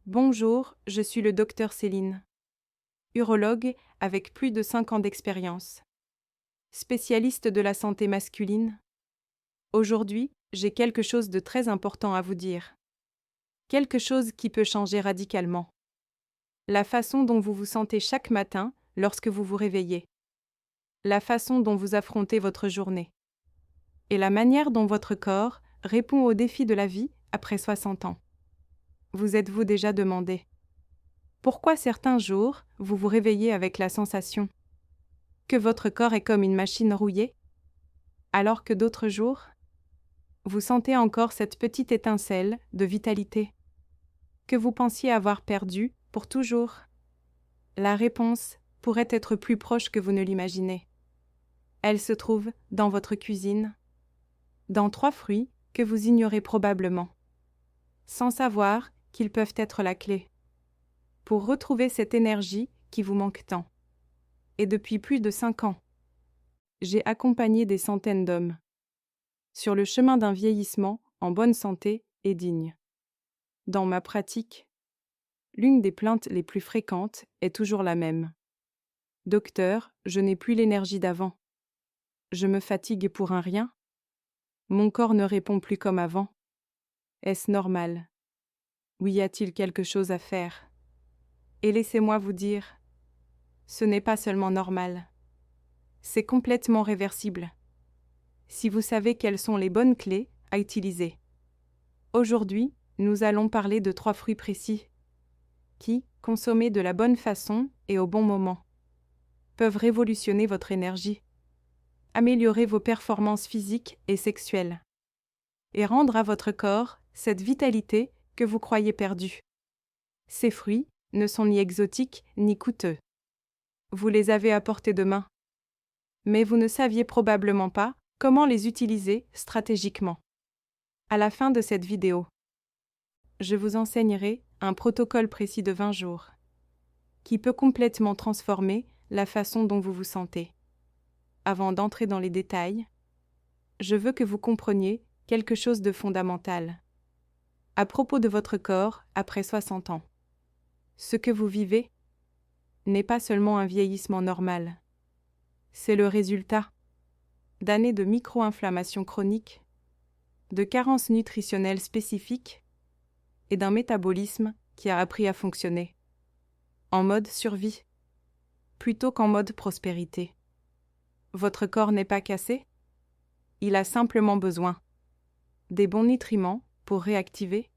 Bonjour, je suis le docteur Céline, urologue avec plus de 5 ans d'expérience, spécialiste de la santé masculine. Aujourd'hui, j'ai quelque chose de très important à vous dire. Quelque chose qui peut changer radicalement. La façon dont vous vous sentez chaque matin lorsque vous vous réveillez. La façon dont vous affrontez votre journée. Et la manière dont votre corps répond aux défis de la vie après 60 ans. Vous êtes-vous déjà demandé pourquoi certains jours, vous vous réveillez avec la sensation que votre corps est comme une machine rouillée, alors que d'autres jours, vous sentez encore cette petite étincelle de vitalité que vous pensiez avoir perdue pour toujours? La réponse pourrait être plus proche que vous ne l'imaginez. Elle se trouve dans votre cuisine, dans 3 fruits que vous ignorez probablement, sans savoir qu'ils peuvent être la clé pour retrouver cette énergie qui vous manque tant. Et depuis plus de 5 ans, j'ai accompagné des centaines d'hommes sur le chemin d'un vieillissement en bonne santé et digne. Dans ma pratique, l'une des plaintes les plus fréquentes est toujours la même. Docteur, je n'ai plus l'énergie d'avant. Je me fatigue pour un rien. Mon corps ne répond plus comme avant. Est-ce normal? Ou y a-t-il quelque chose à faire? Et laissez-moi vous dire, ce n'est pas seulement normal. C'est complètement réversible. Si vous savez quelles sont les bonnes clés à utiliser. Aujourd'hui, nous allons parler de 3 fruits précis qui, consommés de la bonne façon et au bon moment, peuvent révolutionner votre énergie, améliorer vos performances physiques et sexuelles, et rendre à votre corps cette vitalité que vous croyez perdue. Ces fruits ne sont ni exotiques ni coûteux. Vous les avez à portée de main, mais vous ne saviez probablement pas comment les utiliser stratégiquement. À la fin de cette vidéo, je vous enseignerai un protocole précis de 20 jours qui peut complètement transformer la façon dont vous vous sentez. Avant d'entrer dans les détails, je veux que vous compreniez quelque chose de fondamental à propos de votre corps après 60 ans. Ce que vous vivez n'est pas seulement un vieillissement normal, c'est le résultat d'années de micro-inflammation chronique, de carences nutritionnelles spécifiques et d'un métabolisme qui a appris à fonctionner en mode survie plutôt qu'en mode prospérité. Votre corps n'est pas cassé, il a simplement besoin des bons nutriments pour réactiver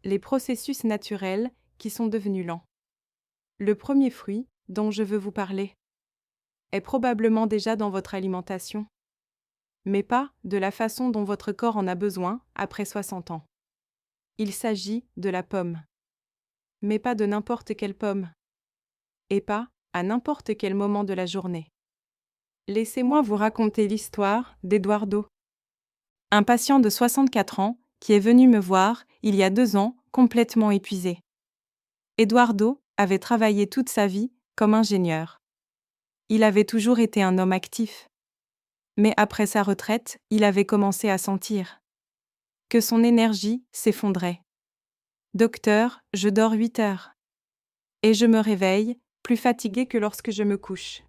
les processus naturels qui sont devenus lents. Le premier fruit dont je veux vous parler est probablement déjà dans votre alimentation, mais pas de la façon dont votre corps en a besoin après 60 ans. Il s'agit de la pomme, mais pas de n'importe quelle pomme, et pas à n'importe quel moment de la journée. Laissez-moi vous raconter l'histoire d'Eduardo, un patient de 64 ans qui est venu me voir il y a 2 ans complètement épuisé. Eduardo avait travaillé toute sa vie comme ingénieur. Il avait toujours été un homme actif. Mais après sa retraite, il avait commencé à sentir que son énergie s'effondrait. Docteur, je dors 8 heures. Et je me réveille, plus fatigué que lorsque je me couche.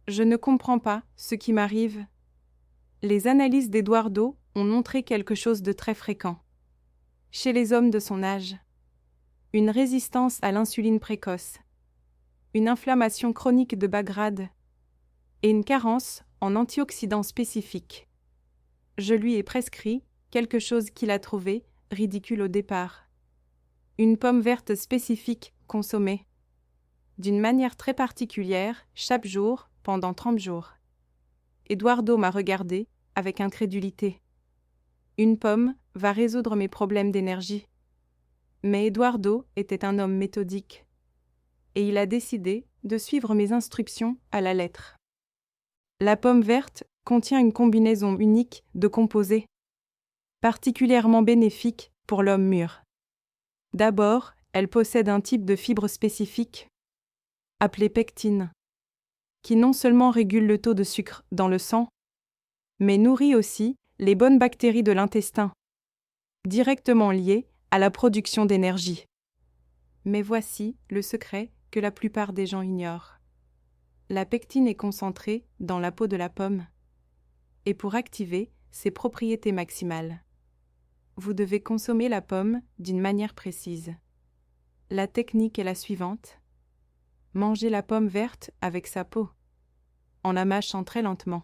Je ne comprends pas ce qui m'arrive. Les analyses d'Eduardo ont montré quelque chose de très fréquent. Chez les hommes de son âge, une résistance à l'insuline précoce, une inflammation chronique de bas grade et une carence en antioxydants spécifiques. Je lui ai prescrit quelque chose qu'il a trouvé ridicule au départ. Une pomme verte spécifique consommée, d'une manière très particulière, chaque jour, pendant 30 jours. Eduardo m'a regardé avec incrédulité. Une pomme va résoudre mes problèmes d'énergie. Mais Eduardo était un homme méthodique, et il a décidé de suivre mes instructions à la lettre. La pomme verte contient une combinaison unique de composés, particulièrement bénéfique pour l'homme mûr. D'abord, elle possède un type de fibre spécifique, appelée pectine, qui non seulement régule le taux de sucre dans le sang, mais nourrit aussi les bonnes bactéries de l'intestin, directement liées à la production d'énergie. Mais voici le secret que la plupart des gens ignorent. La pectine est concentrée dans la peau de la pomme. Et pour activer ses propriétés maximales, vous devez consommer la pomme d'une manière précise. La technique est la suivante. Mangez la pomme verte avec sa peau, en la mâchant très lentement.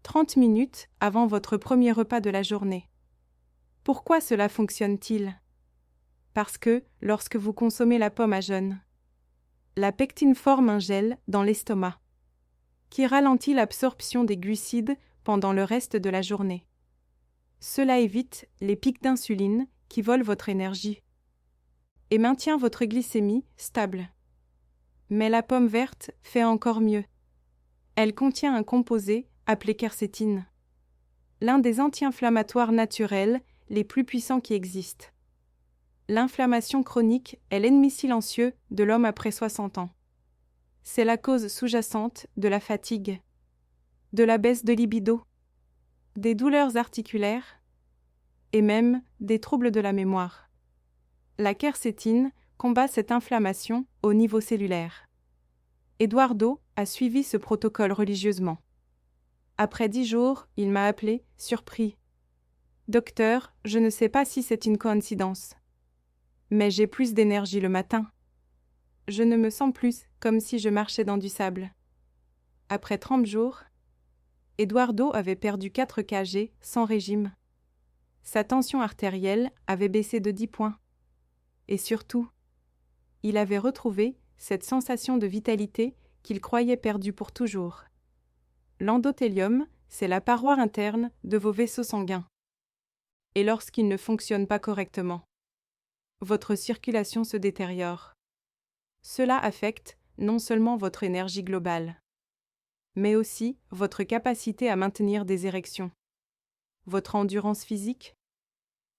30 minutes avant votre premier repas de la journée. Pourquoi cela fonctionne-t-il ? Parce que, lorsque vous consommez la pomme à jeûne, la pectine forme un gel dans l'estomac, qui ralentit l'absorption des glucides pendant le reste de la journée. Cela évite les pics d'insuline qui volent votre énergie et maintient votre glycémie stable. Mais la pomme verte fait encore mieux. Elle contient un composé appelé quercétine, l'un des anti-inflammatoires naturels les plus puissants qui existent. L'inflammation chronique est l'ennemi silencieux de l'homme après 60 ans. C'est la cause sous-jacente de la fatigue, de la baisse de libido, des douleurs articulaires et même des troubles de la mémoire. La quercétine combat cette inflammation au niveau cellulaire. Eduardo a suivi ce protocole religieusement. Après 10 jours, il m'a appelé, surpris. « Docteur, je ne sais pas si c'est une coïncidence, mais j'ai plus d'énergie le matin. Je ne me sens plus comme si je marchais dans du sable. » Après 30 jours, Eduardo avait perdu 4 kg sans régime. Sa tension artérielle avait baissé de 10 points. Et surtout, il avait retrouvé cette sensation de vitalité qu'il croyait perdue pour toujours. L'endothélium, c'est la paroi interne de vos vaisseaux sanguins. Et lorsqu'il ne fonctionne pas correctement, votre circulation se détériore. Cela affecte non seulement votre énergie globale, mais aussi votre capacité à maintenir des érections, votre endurance physique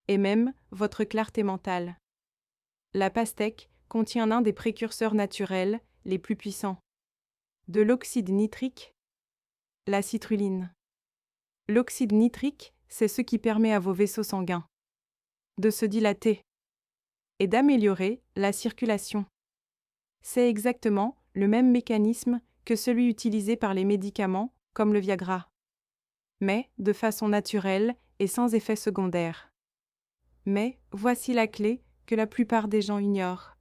et même votre clarté mentale. La pastèque contient l'un des précurseurs naturels les plus puissants, de l'oxyde nitrique, la citrulline. L'oxyde nitrique, c'est ce qui permet à vos vaisseaux sanguins de se dilater et d'améliorer la circulation. C'est exactement le même mécanisme que celui utilisé par les médicaments comme le Viagra, mais de façon naturelle et sans effet secondaire. Mais voici la clé que la plupart des gens ignorent.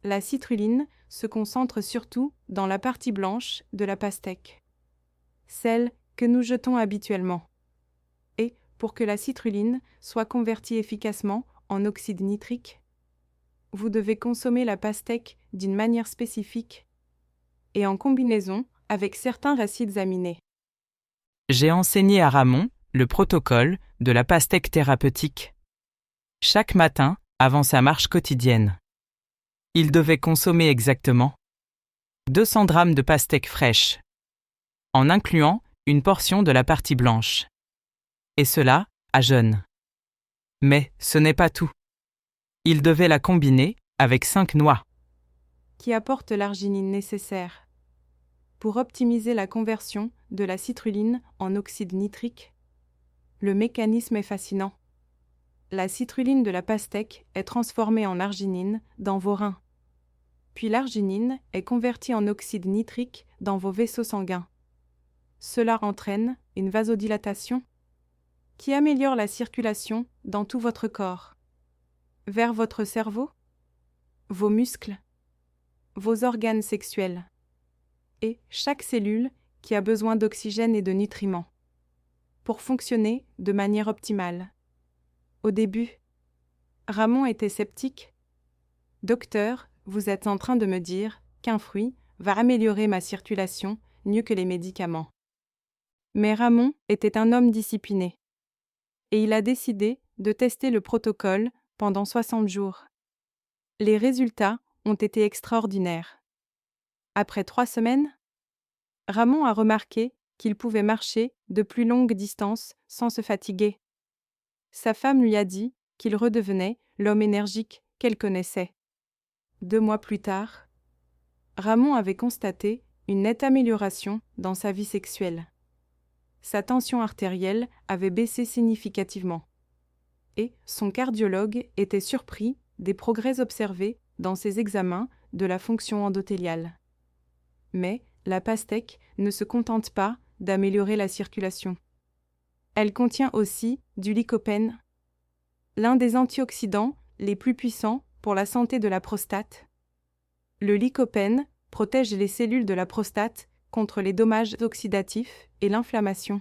La citrulline se concentre surtout dans la partie blanche de la pastèque, celle que nous jetons habituellement. Et pour que la citrulline soit convertie efficacement en oxyde nitrique, vous devez consommer la pastèque d'une manière spécifique et en combinaison avec certains acides aminés. J'ai enseigné à Ramon le protocole de la pastèque thérapeutique. Chaque matin, avant sa marche quotidienne, il devait consommer exactement 200 grammes de pastèque fraîche, en incluant une portion de la partie blanche. Et cela à jeûne. Mais ce n'est pas tout. Il devait la combiner avec 5 noix, qui apportent l'arginine nécessaire. Pour optimiser la conversion de la citrulline en oxyde nitrique, le mécanisme est fascinant. La citrulline de la pastèque est transformée en arginine dans vos reins. Puis l'arginine est convertie en oxyde nitrique dans vos vaisseaux sanguins. Cela entraîne une vasodilatation qui améliore la circulation dans tout votre corps, vers votre cerveau, vos muscles, vos organes sexuels et chaque cellule qui a besoin d'oxygène et de nutriments pour fonctionner de manière optimale. Au début, Ramon était sceptique. « Docteur, vous êtes en train de me dire qu'un fruit va améliorer ma circulation mieux que les médicaments. » Mais Ramon était un homme discipliné et il a décidé de tester le protocole pendant 60 jours. Les résultats ont été extraordinaires. Après 3 semaines, Ramon a remarqué qu'il pouvait marcher de plus longues distances sans se fatiguer. Sa femme lui a dit qu'il redevenait l'homme énergique qu'elle connaissait. 2 mois plus tard, Ramon avait constaté une nette amélioration dans sa vie sexuelle. Sa tension artérielle avait baissé significativement. Et son cardiologue était surpris des progrès observés dans ses examens, de la fonction endothéliale. Mais la pastèque ne se contente pas d'améliorer la circulation. Elle contient aussi du lycopène, l'un des antioxydants les plus puissants pour la santé de la prostate. Le lycopène protège les cellules de la prostate contre les dommages oxydatifs et l'inflammation,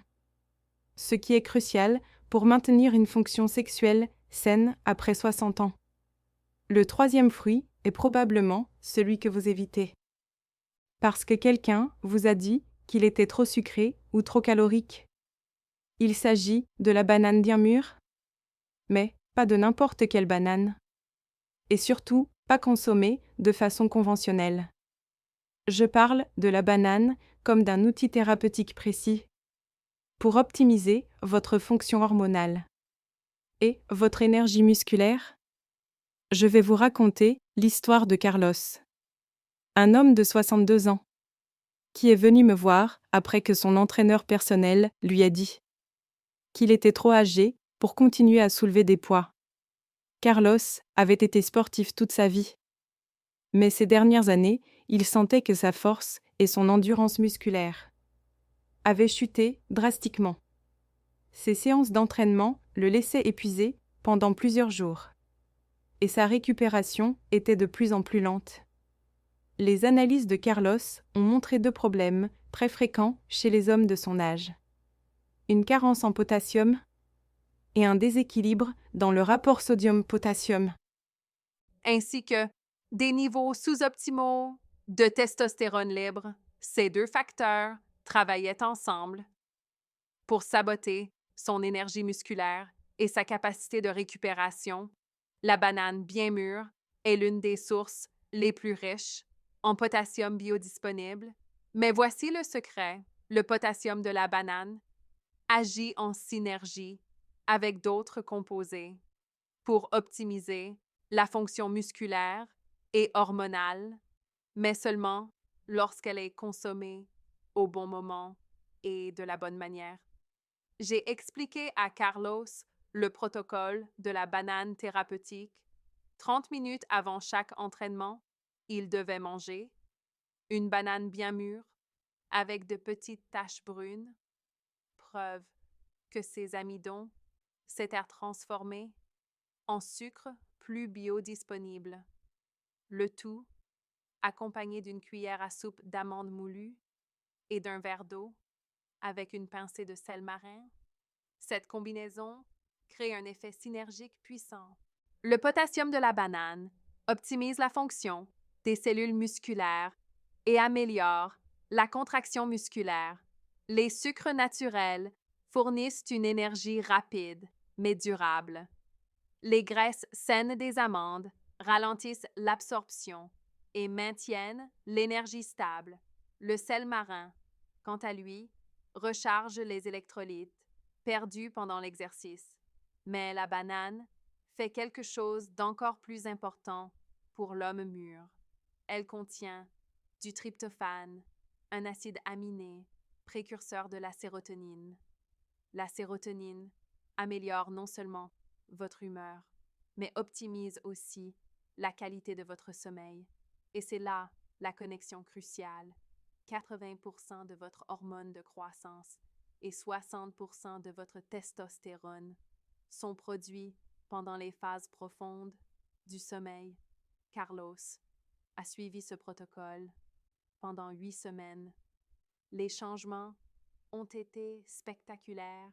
ce qui est crucial pour maintenir une fonction sexuelle saine après 60 ans. Le troisième fruit est probablement celui que vous évitez. Parce que quelqu'un vous a dit qu'il était trop sucré ou trop calorique. Il s'agit de la banane bien mûre, mais pas de n'importe quelle banane. Et surtout, pas consommée de façon conventionnelle. Je parle de la banane comme d'un outil thérapeutique précis pour optimiser votre fonction hormonale et votre énergie musculaire. Je vais vous raconter l'histoire de Carlos, un homme de 62 ans, qui est venu me voir après que son entraîneur personnel lui a dit qu'il était trop âgé pour continuer à soulever des poids. Carlos avait été sportif toute sa vie, mais ces dernières années, il sentait que sa force et son endurance musculaire avaient chuté drastiquement. Ses séances d'entraînement le laissaient épuisé pendant plusieurs jours, et sa récupération était de plus en plus lente. Les analyses de Carlos ont montré 2 problèmes très fréquents chez les hommes de son âge. Une carence en potassium et un déséquilibre dans le rapport sodium-potassium. Ainsi que des niveaux sous-optimaux de testostérone libre. Ces 2 facteurs travaillaient ensemble pour saboter son énergie musculaire et sa capacité de récupération. La banane bien mûre est l'une des sources les plus riches en potassium biodisponible. Mais voici le secret. Le potassium de la banane agit en synergie avec d'autres composés pour optimiser la fonction musculaire et hormonale, mais seulement lorsqu'elle est consommée au bon moment et de la bonne manière. J'ai expliqué à Carlos le protocole de la banane thérapeutique. 30 minutes avant chaque entraînement, il devait manger une banane bien mûre avec de petites taches brunes, preuve que ses amidons s'étaient transformés en sucre plus biodisponible. Le tout accompagné d'une cuillère à soupe d'amandes moulues et d'un verre d'eau avec une pincée de sel marin. Cette combinaison crée un effet synergique puissant. Le potassium de la banane optimise la fonction des cellules musculaires et améliore la contraction musculaire. Les sucres naturels fournissent une énergie rapide mais durable. Les graisses saines des amandes ralentissent l'absorption et maintiennent l'énergie stable. Le sel marin, quant à lui, recharge les électrolytes perdus pendant l'exercice. Mais la banane fait quelque chose d'encore plus important pour l'homme mûr. Elle contient du tryptophane, un acide aminé, précurseur de la sérotonine. La sérotonine améliore non seulement votre humeur, mais optimise aussi la qualité de votre sommeil. Et c'est là la connexion cruciale. 80% de votre hormone de croissance et 60% de votre testostérone sont produits pendant les phases profondes du sommeil. Carlos a suivi ce protocole pendant 8 semaines. Les changements ont été spectaculaires.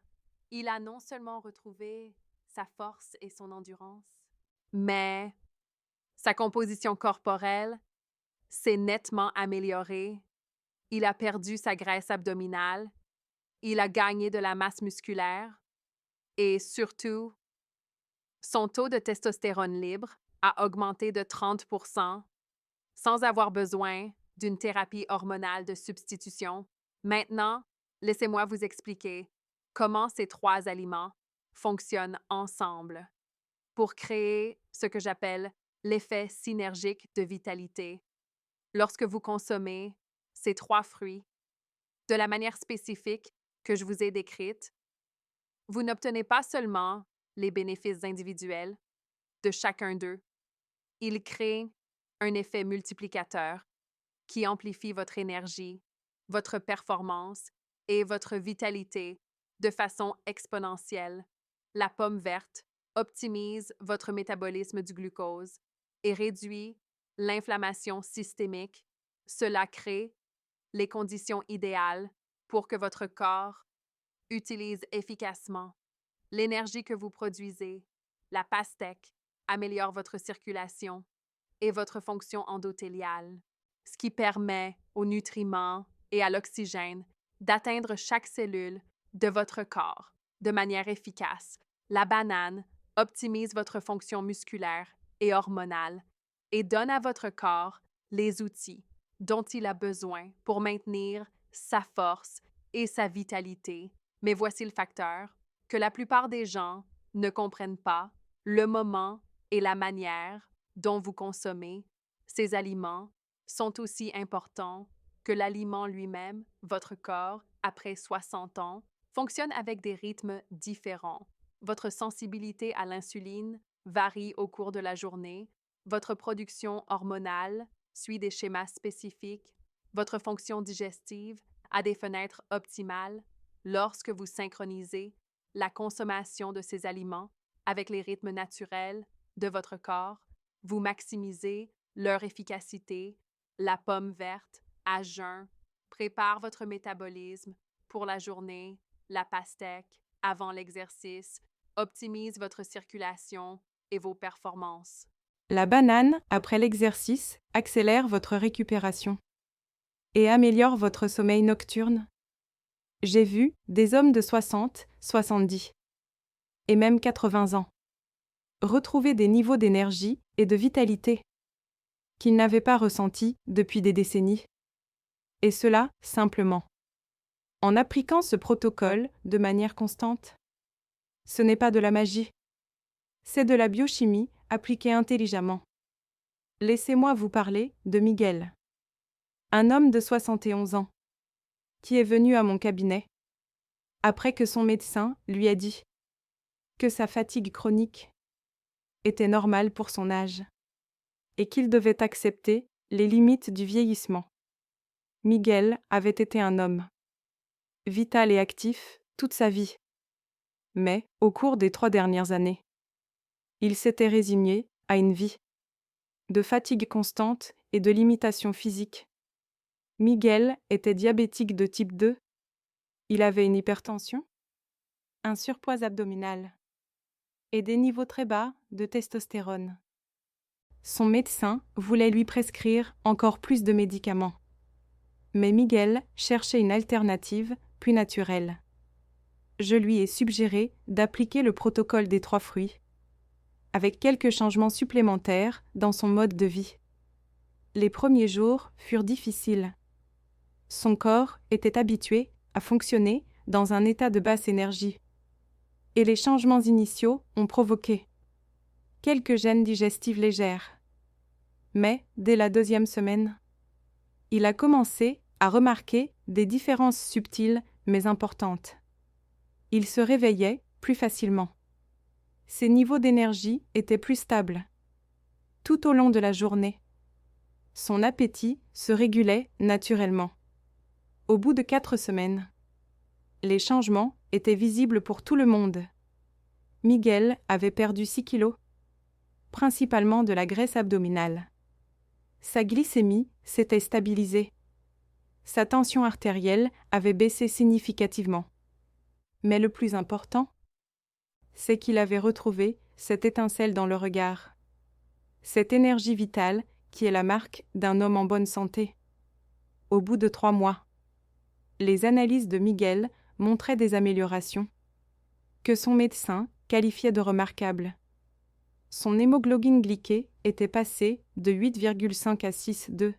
Il a non seulement retrouvé sa force et son endurance, mais sa composition corporelle s'est nettement améliorée. Il a perdu sa graisse abdominale, il a gagné de la masse musculaire et surtout, son taux de testostérone libre a augmenté de 30% sans avoir besoin d'une thérapie hormonale de substitution. Maintenant, laissez-moi vous expliquer comment ces 3 aliments fonctionnent ensemble pour créer ce que j'appelle l'effet synergique de vitalité. Lorsque vous consommez ces 3 fruits de la manière spécifique que je vous ai décrite, vous n'obtenez pas seulement les bénéfices individuels de chacun d'eux. Ils créent un effet multiplicateur qui amplifie votre énergie, votre performance et votre vitalité de façon exponentielle. La pomme verte optimise votre métabolisme du glucose et réduit l'inflammation systémique. Cela crée les conditions idéales pour que votre corps utilise efficacement l'énergie que vous produisez. La pastèque améliore votre circulation et votre fonction endothéliale, ce qui permet aux nutriments et à l'oxygène d'atteindre chaque cellule de votre corps de manière efficace. La banane optimise votre fonction musculaire et hormonale et donne à votre corps les outils dont il a besoin pour maintenir sa force et sa vitalité. Mais voici le facteur que la plupart des gens ne comprennent pas: le moment et la manière dont vous consommez ces aliments sont aussi importants que l'aliment lui-même. Votre corps, après 60 ans, fonctionne avec des rythmes différents. Votre sensibilité à l'insuline varie au cours de la journée. Votre production hormonale suit des schémas spécifiques. Votre fonction digestive a des fenêtres optimales. Lorsque vous synchronisez la consommation de ces aliments avec les rythmes naturels de votre corps, vous maximisez leur efficacité. La pomme verte, à jeun, prépare votre métabolisme pour la journée. La pastèque, avant l'exercice, optimise votre circulation et vos performances. La banane, après l'exercice, accélère votre récupération et améliore votre sommeil nocturne. J'ai vu des hommes de 60, 70 et même 80 ans retrouver des niveaux d'énergie et de vitalité qu'ils n'avaient pas ressentis depuis des décennies. Et cela, simplement, en appliquant ce protocole de manière constante. Ce n'est pas de la magie, c'est de la biochimie appliquée intelligemment. Laissez-moi vous parler de Miguel, un homme de 71 ans, qui est venu à mon cabinet après que son médecin lui ait dit que sa fatigue chronique était normale pour son âge et qu'il devait accepter les limites du vieillissement. Miguel avait été un homme, vital et actif toute sa vie. Mais, au cours des 3 dernières années, il s'était résigné à une vie de fatigue constante et de limitation physique. Miguel était diabétique de type 2. Il avait une hypertension, un surpoids abdominal et des niveaux très bas de testostérone. Son médecin voulait lui prescrire encore plus de médicaments. Mais Miguel cherchait une alternative plus naturelle. Je lui ai suggéré d'appliquer le protocole des 3 fruits, avec quelques changements supplémentaires dans son mode de vie. Les premiers jours furent difficiles. Son corps était habitué à fonctionner dans un état de basse énergie, et les changements initiaux ont provoqué quelques gênes digestives légères. Mais, dès la 2e semaine, il a commencé à remarquer des différences subtiles mais importantes. Il se réveillait plus facilement. Ses niveaux d'énergie étaient plus stables. Tout au long de la journée, son appétit se régulait naturellement. Au bout de 4 semaines, les changements étaient visibles pour tout le monde. Miguel avait perdu 6 kilos, principalement de la graisse abdominale. Sa glycémie s'était stabilisée. Sa tension artérielle avait baissé significativement. Mais le plus important, c'est qu'il avait retrouvé cette étincelle dans le regard, cette énergie vitale qui est la marque d'un homme en bonne santé. Au bout de 3 mois, les analyses de Miguel montraient des améliorations, que son médecin qualifiait de remarquables. Son hémoglobine glyquée était passée de 8,5 à 6,2.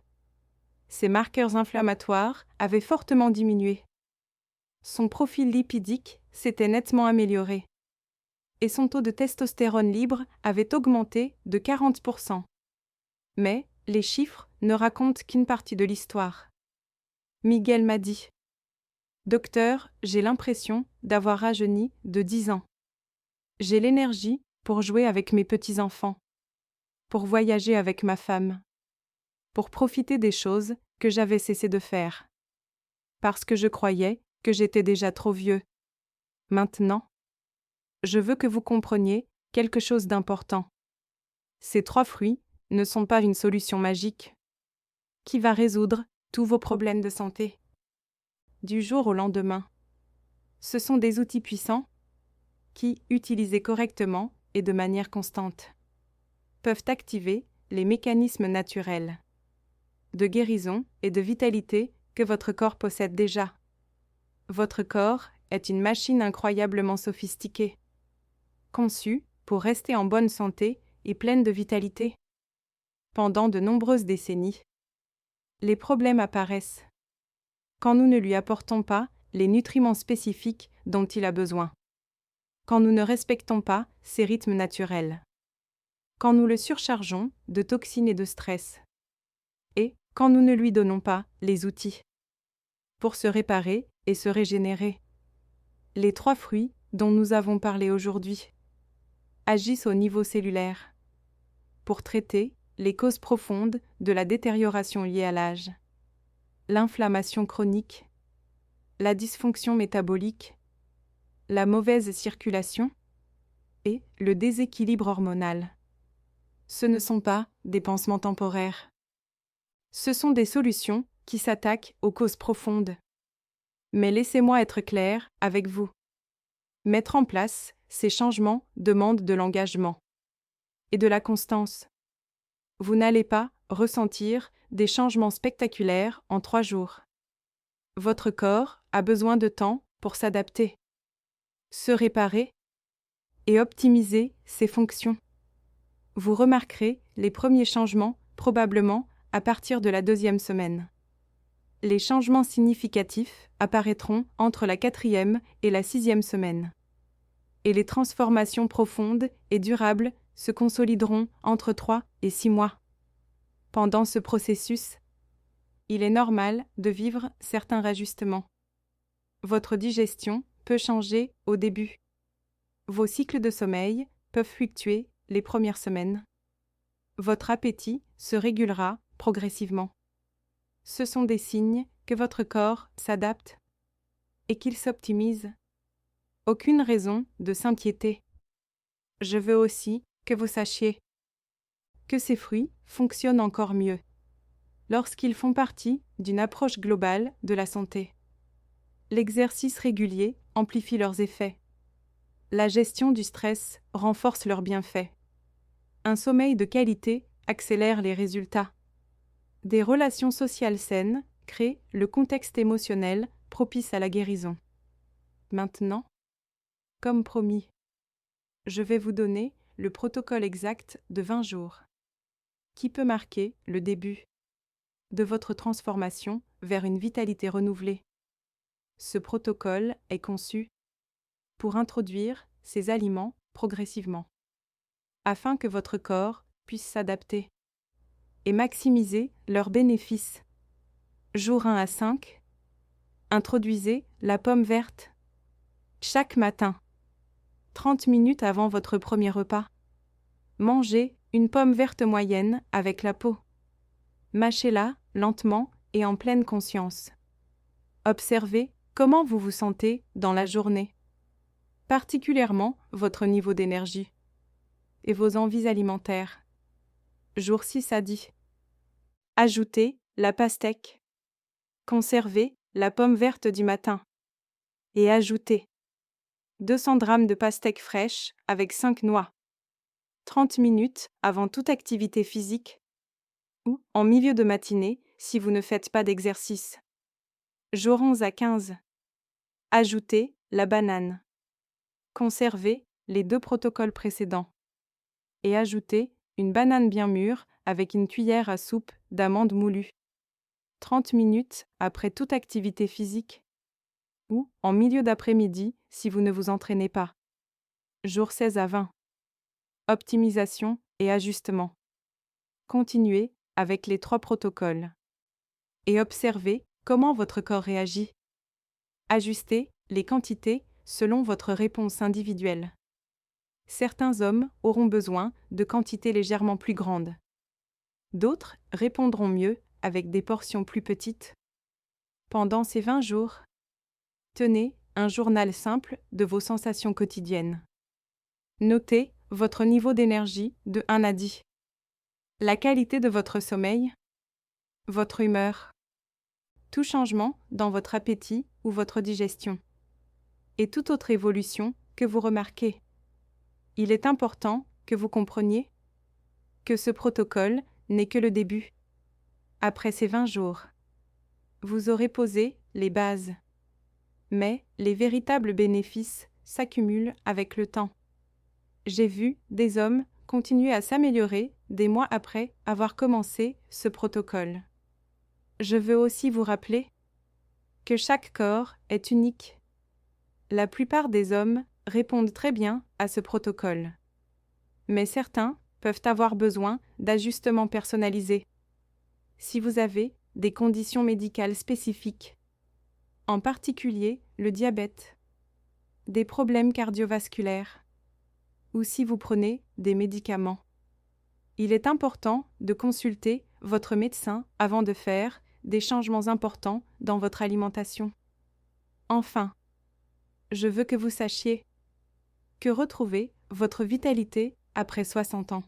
Ses marqueurs inflammatoires avaient fortement diminué. Son profil lipidique s'était nettement amélioré. Et son taux de testostérone libre avait augmenté de 40%. Mais les chiffres ne racontent qu'une partie de l'histoire. Miguel m'a dit : « Docteur, j'ai l'impression d'avoir rajeuni de 10 ans. J'ai l'énergie pour jouer avec mes petits-enfants, pour voyager avec ma femme. pour profiter des choses que j'avais cessé de faire. Parce que je croyais que j'étais déjà trop vieux. Maintenant, je veux que vous compreniez quelque chose d'important. Ces 3 fruits ne sont pas une solution magique qui va résoudre tous vos problèmes de santé du jour au lendemain. Ce sont des outils puissants qui, utilisés correctement et de manière constante, peuvent activer les mécanismes naturels de guérison et de vitalité que votre corps possède déjà. Votre corps est une machine incroyablement sophistiquée, conçue pour rester en bonne santé et pleine de vitalité. Pendant de nombreuses décennies, les problèmes apparaissent quand nous ne lui apportons pas les nutriments spécifiques dont il a besoin, quand nous ne respectons pas ses rythmes naturels, quand nous le surchargeons de toxines et de stress, et quand nous ne lui donnons pas les outils pour se réparer et se régénérer. Les 3 fruits dont nous avons parlé aujourd'hui agissent au niveau cellulaire pour traiter les causes profondes de la détérioration liée à l'âge, l'inflammation chronique, la dysfonction métabolique, la mauvaise circulation et le déséquilibre hormonal. Ce ne sont pas des pansements temporaires. Ce sont des solutions qui s'attaquent aux causes profondes. Mais laissez-moi être clair avec vous. Mettre en place ces changements demande de l'engagement et de la constance. Vous n'allez pas ressentir des changements spectaculaires en 3 jours. Votre corps a besoin de temps pour s'adapter, se réparer et optimiser ses fonctions. Vous remarquerez les premiers changements probablement à partir de la 2e semaine. Les changements significatifs apparaîtront entre la 4e et la 6e semaine. Et les transformations profondes et durables se consolideront entre 3 et 6 mois. Pendant ce processus, il est normal de vivre certains réajustements. Votre digestion peut changer au début. Vos cycles de sommeil peuvent fluctuer les premières semaines. Votre appétit se régulera progressivement. Ce sont des signes que votre corps s'adapte et qu'il s'optimise. Aucune raison de s'inquiéter. Je veux aussi que vous sachiez que ces fruits fonctionnent encore mieux lorsqu'ils font partie d'une approche globale de la santé. L'exercice régulier amplifie leurs effets. La gestion du stress renforce leurs bienfaits. Un sommeil de qualité accélère les résultats. Des relations sociales saines créent le contexte émotionnel propice à la guérison. Maintenant, comme promis, je vais vous donner le protocole exact de 20 jours, qui peut marquer le début de votre transformation vers une vitalité renouvelée. Ce protocole est conçu pour introduire ces aliments progressivement, afin que votre corps puisse s'adapter et maximiser leurs bénéfices. Jour 1 à 5, introduisez la pomme verte chaque matin, 30 minutes avant votre premier repas. Mangez une pomme verte moyenne avec la peau. Mâchez-la lentement et en pleine conscience. Observez comment vous vous sentez dans la journée, particulièrement votre niveau d'énergie et vos envies alimentaires. Jour 6 à 10. Ajoutez la pastèque. Conservez la pomme verte du matin. Et ajoutez 200 g de pastèque fraîche avec 5 noix. 30 minutes avant toute activité physique ou en milieu de matinée si vous ne faites pas d'exercice. Jour 11 à 15. Ajoutez la banane. Conservez les 2 protocoles précédents. Et ajoutez une banane bien mûre avec une cuillère à soupe d'amandes moulues. 30 minutes après toute activité physique ou en milieu d'après-midi si vous ne vous entraînez pas. Jour 16 à 20. Optimisation et ajustement. Continuez avec les 3 protocoles et observez comment votre corps réagit. Ajustez les quantités selon votre réponse individuelle. Certains hommes auront besoin de quantités légèrement plus grandes. D'autres répondront mieux avec des portions plus petites. Pendant ces 20 jours, tenez un journal simple de vos sensations quotidiennes. Notez votre niveau d'énergie de 1 à 10, la qualité de votre sommeil, votre humeur, tout changement dans votre appétit ou votre digestion, et toute autre évolution que vous remarquez. Il est important que vous compreniez que ce protocole n'est que le début. Après ces 20 jours, vous aurez posé les bases. Mais les véritables bénéfices s'accumulent avec le temps. J'ai vu des hommes continuer à s'améliorer des mois après avoir commencé ce protocole. Je veux aussi vous rappeler que chaque corps est unique. La plupart des hommes répondent très bien à ce protocole. Mais certains peuvent avoir besoin d'ajustements personnalisés. Si vous avez des conditions médicales spécifiques, en particulier le diabète, des problèmes cardiovasculaires, ou si vous prenez des médicaments, il est important de consulter votre médecin avant de faire des changements importants dans votre alimentation. Enfin, je veux que vous sachiez que retrouver votre vitalité après 60 ans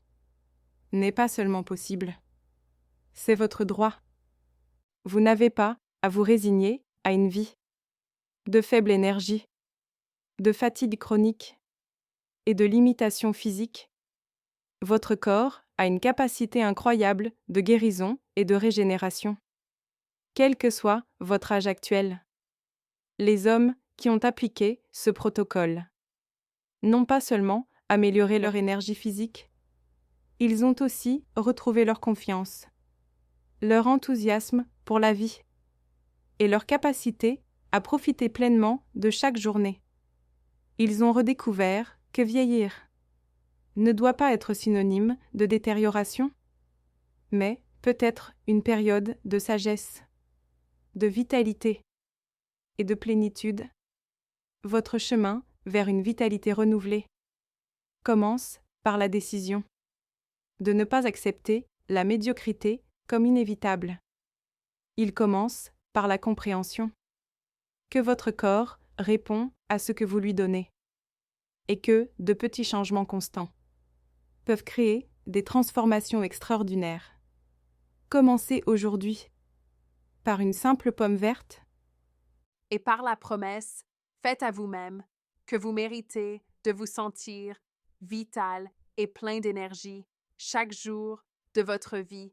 n'est pas seulement possible. C'est votre droit. Vous n'avez pas à vous résigner à une vie de faible énergie, de fatigue chronique et de limitation physique. Votre corps a une capacité incroyable de guérison et de régénération. Quel que soit votre âge actuel, les hommes qui ont appliqué ce protocole n'ont pas seulement amélioré leur énergie physique, ils ont aussi retrouvé leur confiance, leur enthousiasme pour la vie et leur capacité à profiter pleinement de chaque journée. Ils ont redécouvert que vieillir ne doit pas être synonyme de détérioration, mais peut être une période de sagesse, de vitalité et de plénitude. Votre chemin vers une vitalité renouvelée commence par la décision de ne pas accepter la médiocrité comme inévitable. Il commence par la compréhension que votre corps répond à ce que vous lui donnez et que de petits changements constants peuvent créer des transformations extraordinaires. Commencez aujourd'hui par une simple pomme verte Et par la promesse faite à vous-même que vous méritez de vous sentir vital et plein d'énergie chaque jour de votre vie